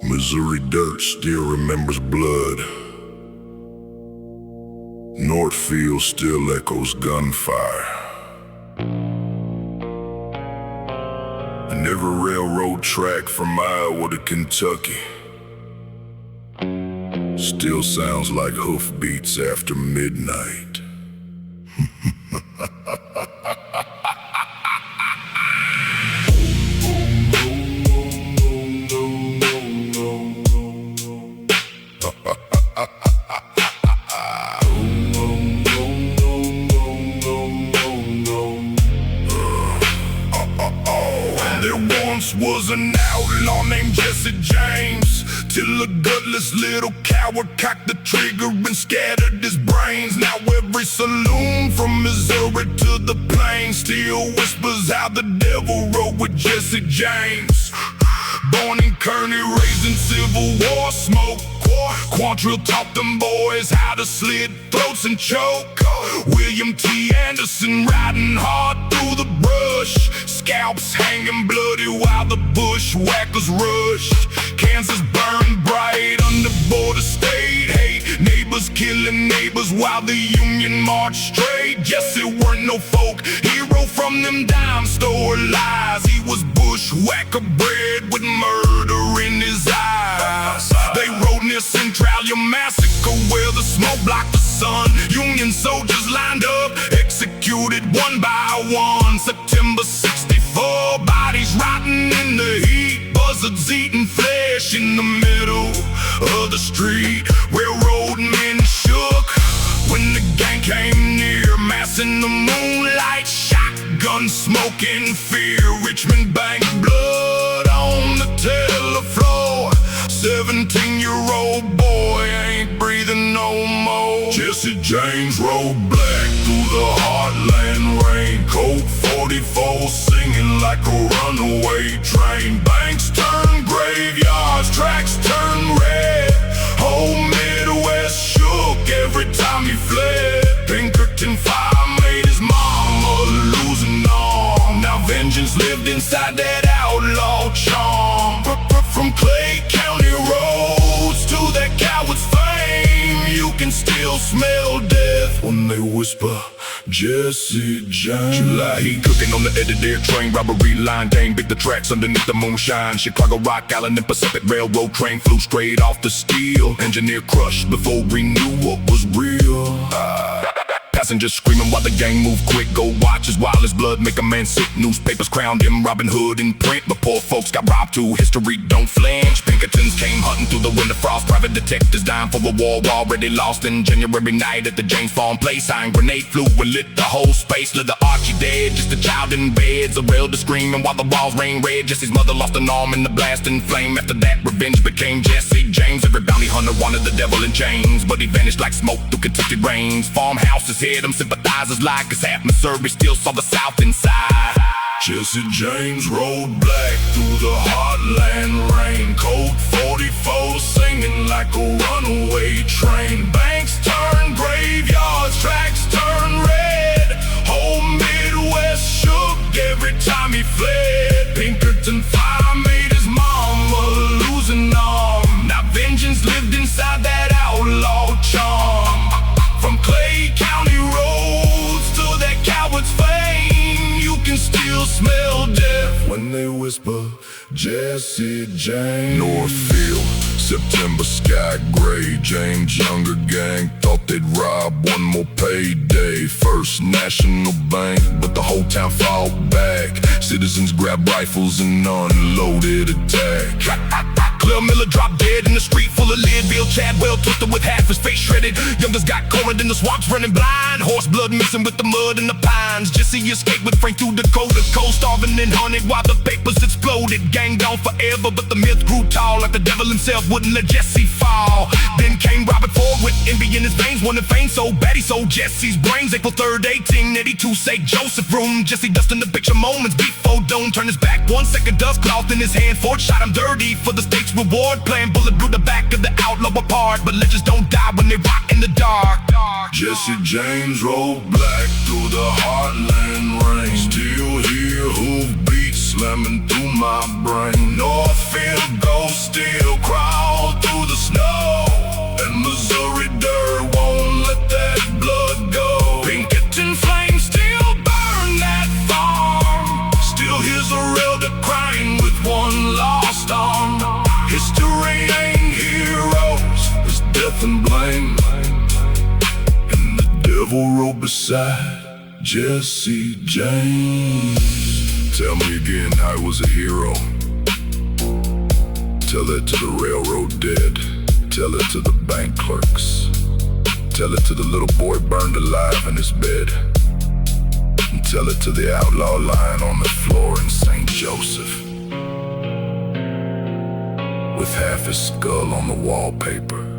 Missouri dirt still remembers blood. Northfield still echoes gunfire. And every railroad track from Iowa to Kentucky still sounds like hoofbeats after midnight. There once was an outlaw named Jesse James, till a gutless little coward cocked the trigger and scattered his brains. Now every saloon from Missouri to the plains still whispers how the devil rode with Jesse James. Born in Kearney, raised in Civil War smoke. Quantrill taught them boys how to slit throats and choke. William T. Anderson riding hard through the brush, scalps hanging bloody while the bushwhackers rushed. Kansas burned bright under border state hate, neighbors killing neighbors while the Union marched straight. Jesse weren't no folk hero from them dime store lies. He was bushwhacker bred with murder in his eyes. They rode near Centralia Massacre where the smoke blocked the sun. Union soldiers lined up, executed one by one. September 64, bodies rotting in the heat. Buzzards eating flesh in the middle of the street. Railroad men shook when the gang came near, mass in the moonlight, shotgun smoke in fear. Richmond Bank blood on the telefloor. 17-year-old boy ain't breathing no more. Jesse James rode black through the heartland rain. Colt 44 singing like a runaway train. Banks turn graveyards, tracks turn red. Whole Midwest shook every time he fled. Pinkerton fire made his mama lose an arm. Now vengeance lived inside that outlaw charm. From Clay County roads to that coward's fame, you can still smell death when they whisper Jesse James. July heat cooking on the edge of their train. Robbery line, Dane big the tracks underneath the moonshine. Chicago, Rock Island, and Pacific Railroad train flew straight off the steel. Engineer crushed before we knew what was real. Passengers screaming while the gang moved quick. Go watch as wild as blood make a man sick. Newspapers crowned him Robin Hood in print, but poor folks got robbed too. History don't flinch. Pinkertons came hunting through the winter frost. Private detectives dying for a war already lost. In January night at the James Farm place, sign grenade flew and lit the whole space. Little Archie dead, just a child in bed. Zarelda screaming while the walls rain red. Jesse's mother lost an arm in the blasting flame. After that, revenge became Jesse James. Every bounty hunter wanted the devil in chains, but he vanished like smoke through Kentucky rains. Farmhouses hid him, sympathizers like his half Missouri still saw the South inside. Jesse James rode black through the heartland rain. Colt 44 singing like a runaway train. Banks turn graveyards, tracks turn red. Whole Midwest shook every time he fled. Pinkerton fire made his mama lose an arm. Now vengeance lived inside that outlaw charm. From Clay County roads to that coward's fame, you can still smell death when they whisper Jesse James. Northfield, September sky gray. James Younger gang thought they'd rob one more payday. First National Bank, but the whole town fought back. Citizens grabbed rifles and unloaded attack. Claire Miller dropped dead in the street full of lead. Bill Chadwell twisted with half his face shredded. Youngest got cornered in the swamps running blind. Horse blood mixing with the mud and the pines. Jesse escaped with Frank through Dakota, cold starving and hunted while the papers exploded. Gang gone forever, but the myth grew tall like the devil himself wouldn't let Jesse fall. Then came Robert Ford with envy in his veins, wanted fame so bad he sold Jesse's brains. April 3rd, 1882, St. Joseph room. Jesse dusting the picture moments before Doan turned his back. 1 second dust cloth in his hand. Ford shot him dirty for the state's reward. Playing bullet blew the back of the outlaw apart, but legends don't die when they rock in the dark. Jesse James rode black through the heartland rain. Still hear hoof beats slamming through my brain. Northfield ghost still cry devil rode beside Jesse James. Tell me again how he was a hero. Tell it to the railroad dead. Tell it to the bank clerks. Tell it to the little boy burned alive in his bed. And tell it to the outlaw lying on the floor in St. Joseph, with half his skull on the wallpaper.